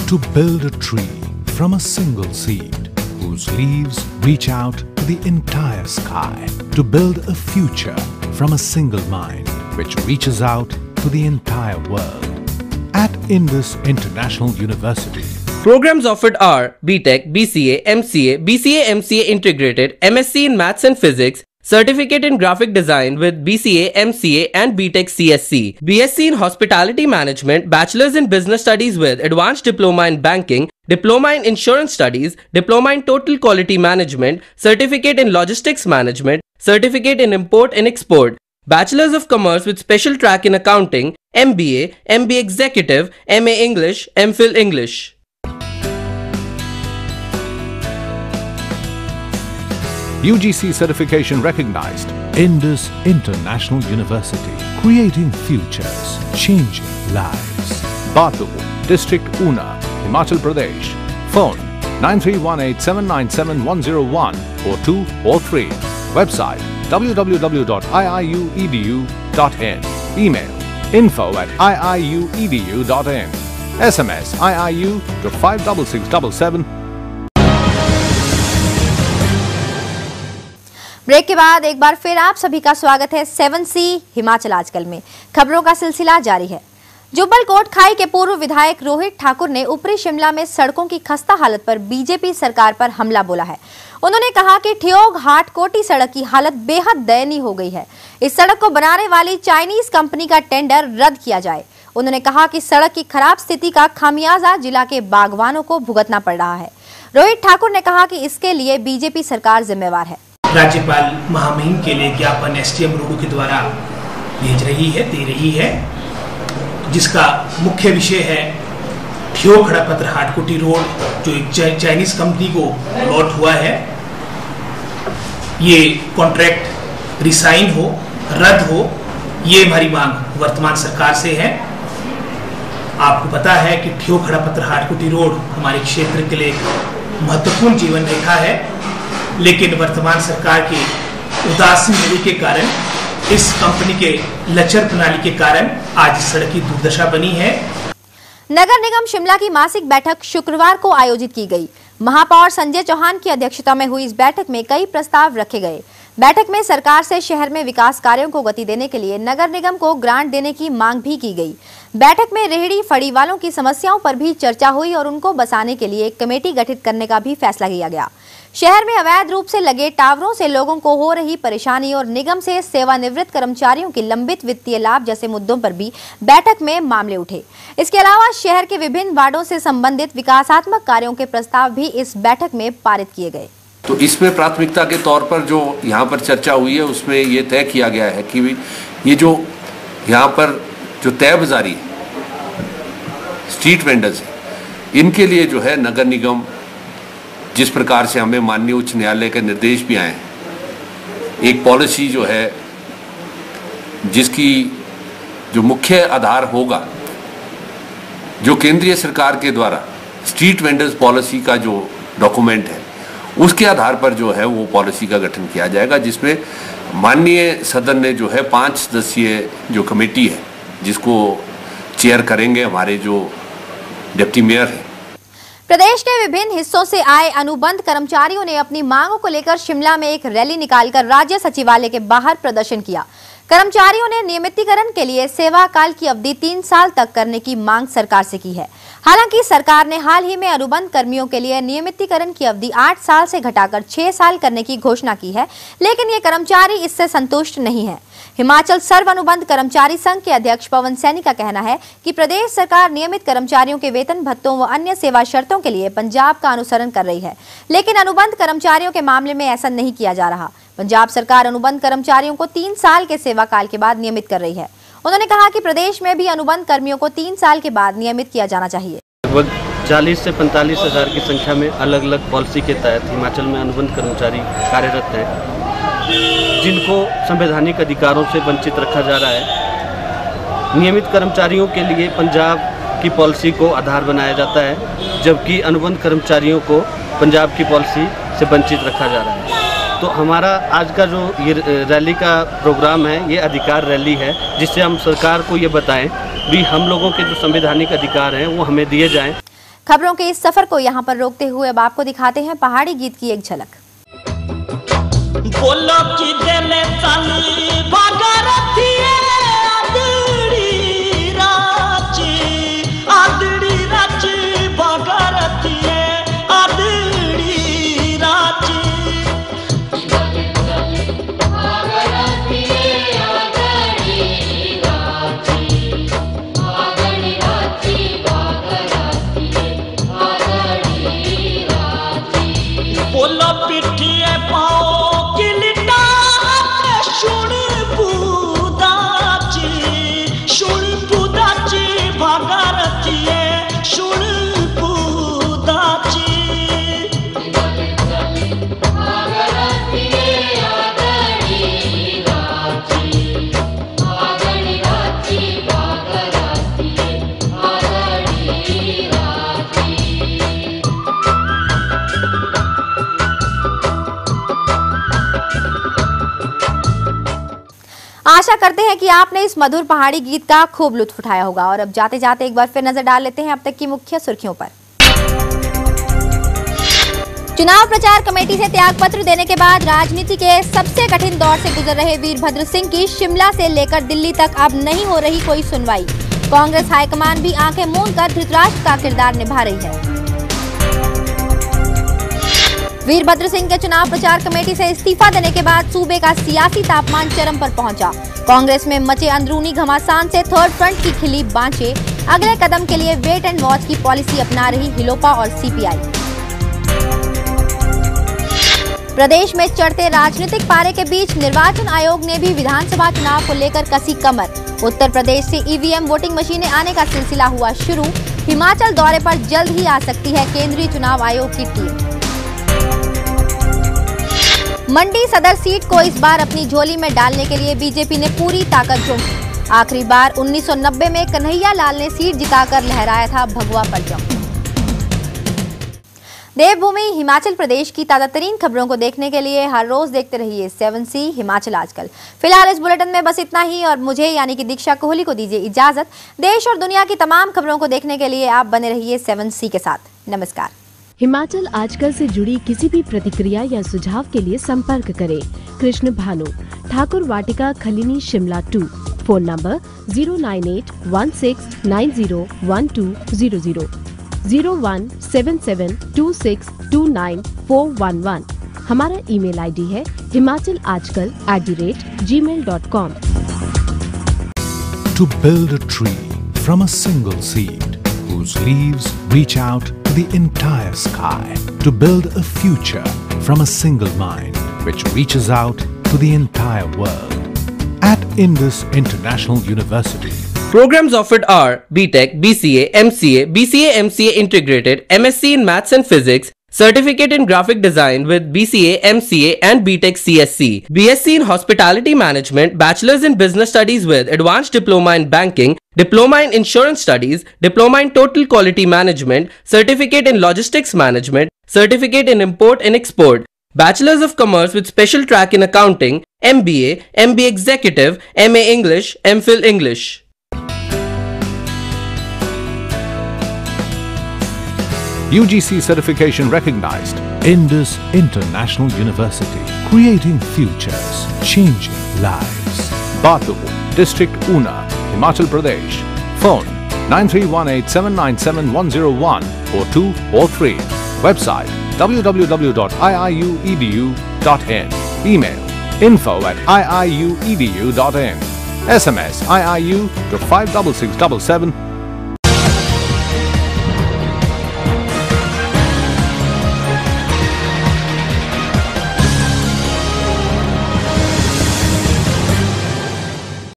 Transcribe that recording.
to build a tree from a single seed, whose leaves reach out to the entire sky, to build a future from a single mind, which reaches out to the entire world. At Indus International University, programs offered are BTech, BCA, MCA, BCA MCA Integrated, MSc in Maths and Physics, Certificate in Graphic Design with BCA, MCA and BTech CSC, BSc in Hospitality Management, Bachelor's in Business Studies with Advanced Diploma in Banking, Diploma in Insurance Studies, Diploma in Total Quality Management, Certificate in Logistics Management, Certificate in Import and Export, Bachelor's of Commerce with Special Track in Accounting, MBA, MBA Executive, MA English, MPhil English. UGC certification recognized. Indus International University, creating futures, changing lives. Batu, District Una, Himachal Pradesh. Phone 9318797101 or 2 or 3. Website www.iiuedu.in. Email info@iiuedu.in. SMS IIU to 56677. Break के बाद एक बार फिर आप सभी का स्वागत है 7C Himachal आजकल में। खबरों का सिलसिला जारी है। जुब्बल कोट खाई के पूर्व विधायक रोहित ठाकुर ने ऊपरी शिमला में सड़कों की खस्ता हालत पर बीजेपी सरकार पर हमला बोला है। उन्होंने कहा कि ठियोग हाट कोटी सड़क की हालत बेहद दयनीय हो गई है। इस सड़क को बनाने वाली चाइनीज कंपनी का टेंडर रद्द किया जाए। उन्होंने कहा कि सड़क की खराब स्थिति का खामियाजा जिला के बागवानों को भुगतना पड़ रहा है। रोहित ठाकुर ने कहा कि इसके लिए बीजेपी सरकार जिम्मेवार है। राज्यपाल महामहिम के लिए ज्ञापन एसडीएम रोडू के द्वारा दे रही है, जिसका मुख्य विषय है ठियोग खड़ापत्र हाटकोटी रोड जो एक चाइनीज कंपनी को अलॉट हुआ है, ये कॉन्ट्रैक्ट रिसाइन हो, रद्द हो, ये हमारी मांग वर्तमान सरकार से है। आपको पता है कि ठियोग खड़ापत्र हाटकोटी रोड हमारे क्षेत्र के लिए महत्वपूर्ण जीवन रेखा है, लेकिन वर्तमान सरकार की उदासीन नीति के कारण, इस कंपनी के लचर प्रणाली के कारण आज इस सड़क की दुर्दशा बनी है। नगर निगम शिमला की मासिक बैठक शुक्रवार को आयोजित की गई। महापौर संजय चौहान की अध्यक्षता में हुई इस बैठक में कई प्रस्ताव रखे गए। बैठक में सरकार से शहर में विकास कार्यों को गति देने के लिए नगर निगम को ग्रांट देने की मांग भी की गई। बैठक में रेहड़ी फड़ी वालों की समस्याओं पर भी चर्चा हुई और उनको बसाने के लिए एक कमेटी गठित करने का भी फैसला किया गया। शहर में अवैध रूप से लगे टावरों से लोगों को हो रही परेशानी और निगम से सेवानिवृत्त कर्मचारियों की लंबित वित्तीय लाभ जैसे मुद्दों पर भी बैठक में मामले उठे। इसके अलावा शहर के विभिन्न वार्डों से संबंधित विकासात्मक कार्यों के प्रस्ताव भी इस बैठक में पारित किए गए। तो इसमें प्राथमिकता के तौर पर जो यहाँ पर चर्चा हुई है उसमें ये तय किया गया है कि ये जो यहाँ पर जो तय बाजारी स्ट्रीट वेंडर्स हैं, इनके लिए जो है नगर निगम, जिस प्रकार से हमें माननीय उच्च न्यायालय के निर्देश भी आए हैं, एक पॉलिसी जो है जिसकी जो मुख्य आधार होगा, जो केंद्रीय सरकार के द्वारा स्ट्रीट वेंडर्स पॉलिसी का जो डॉक्यूमेंट है, उसके आधार पर जो है वो पॉलिसी का गठन किया जाएगा, जिसमें माननीय सदन ने जो है 5 सदस्यीय जो कमेटी है, जिसको चेयर करेंगे हमारे जो डिप्टी मेयर हैं। प्रदेश के विभिन्न हिस्सों से आए अनुबंध कर्मचारियों ने अपनी मांगों को लेकर शिमला में एक रैली निकालकर राज्य सचिवालय के बाहर प्रदर्शन किया। कर्मचारियों ने नियमितीकरण के लिए सेवा काल की अवधि 3 साल तक करने की मांग सरकार से की है। हालांकि सरकार ने हाल ही में अनुबंध कर्मियों के लिए नियमितीकरण की अवधि 8 साल से घटाकर 6 साल करने की घोषणा की है, लेकिन ये कर्मचारी इससे संतुष्ट नहीं है। हिमाचल सर्व अनुबंध कर्मचारी संघ के अध्यक्ष पवन सैनी का कहना है कि प्रदेश सरकार नियमित कर्मचारियों के वेतन भत्तों व अन्य सेवा शर्तों के लिए पंजाब का अनुसरण कर रही है, लेकिन अनुबंध कर्मचारियों के मामले में ऐसा नहीं किया जा रहा। पंजाब सरकार अनुबंध कर्मचारियों को 3 साल के सेवा काल के बाद नियमित कर रही है। उन्होंने कहा कि प्रदेश में भी अनुबंध कर्मियों को 3 साल के बाद नियमित किया जाना चाहिए। लगभग 40 से 45 हज़ार की संख्या में अलग अलग पॉलिसी के तहत हिमाचल में अनुबंध कर्मचारी कार्यरत हैं, जिनको संवैधानिक अधिकारों से वंचित रखा जा रहा है। नियमित कर्मचारियों के लिए पंजाब की पॉलिसी को आधार बनाया जाता है, जबकि अनुबंध कर्मचारियों को पंजाब की पॉलिसी से वंचित रखा जा रहा है। तो हमारा आज का जो ये रैली का प्रोग्राम है, ये अधिकार रैली है, जिससे हम सरकार को ये बताएं भी हम लोगों के जो संवैधानिक अधिकार हैं वो हमें दिए जाएं। खबरों के इस सफर को यहाँ पर रोकते हुए अब आपको दिखाते हैं पहाड़ी गीत की एक झलक। बोलो कि देले चाली भागरथी आदड़ी राची भागरथी आदड़ी राची बोलो पिठिए पाओ कि लिटा शुण पुदाची भागरथिए शुण पुदाची आशा करते हैं कि आपने इस मधुर पहाड़ी गीत का खूब लुत्फ उठाया होगा। और अब जाते जाते एक बार फिर नजर डाल लेते हैं अब तक की मुख्य सुर्खियों पर। चुनाव प्रचार कमेटी से त्यागपत्र देने के बाद राजनीति के सबसे कठिन दौर से गुजर रहे वीरभद्र सिंह की शिमला से लेकर दिल्ली तक अब नहीं हो रही कोई सुनवाई। कांग्रेस हाईकमान भी आंखें मूंद कर धृतराष्ट्र का किरदार निभा रही है। वीरभद्र सिंह के चुनाव प्रचार कमेटी से इस्तीफा देने के बाद सूबे का सियासी तापमान चरम पर पहुंचा। कांग्रेस में मचे अंदरूनी घमासान से थर्ड फ्रंट की खिली बांचे। अगले कदम के लिए वेट एंड वॉच की पॉलिसी अपना रही हिलोपा और सीपीआई। प्रदेश में चढ़ते राजनीतिक पारे के बीच निर्वाचन आयोग ने भी विधानसभा चुनाव को लेकर कसी कमर। उत्तर प्रदेश से ईवीएम वोटिंग मशीनें आने का सिलसिला हुआ शुरू। हिमाचल दौरे पर जल्द ही आ सकती है केंद्रीय चुनाव आयोग की टीम। मंडी सदर सीट को इस बार अपनी झोली में डालने के लिए बीजेपी ने पूरी ताकत झोंकी। आखिरी बार 1990 में कन्हैया लाल ने सीट जिताकर लहराया था भगवा परचम। देवभूमि हिमाचल प्रदेश की ताजा तरीन खबरों को देखने के लिए हर रोज देखते रहिए 7C हिमाचल आजकल। फिलहाल इस बुलेटिन में बस इतना ही और मुझे यानी कि दीक्षा कोहली को दीजिए इजाजत। देश और दुनिया की तमाम खबरों को देखने के लिए आप बने रहिए 7C के साथ। नमस्कार। हिमाचल आजकल से जुड़ी किसी भी प्रतिक्रिया या सुझाव के लिए संपर्क करें कृष्ण भानु, ठाकुर वाटिका खलीनी शिमला 2, फोन नंबर 09816901200, 017726294111। हमारा ईमेल आईडी है himachalajkal@gmail.com। To build a tree from a single seed whose leaves reach out to the entire sky, to build a future from a single mind which reaches out to the entire world. At Indus International University, Programs offered are BTech, BCA, MCA, BCA MCA Integrated, MSc in Maths and Physics, Certificate in Graphic Design with BCA, MCA and BTech CSC, BSc in Hospitality Management, Bachelor's in Business Studies with Advanced Diploma in Banking, Diploma in Insurance Studies, Diploma in Total Quality Management, Certificate in Logistics Management, Certificate in Import and Export, Bachelor's of Commerce with Special Track in Accounting, MBA, MBA Executive, MA English, MPhil English. UGC certification recognized. Indus International University, creating futures, changing lives. Batu, District Una, Himachal Pradesh. Phone 9318797101 or 2 or 3. Website www.iiuedu.in. Email info@iiuedu.in. SMS IIU to 56677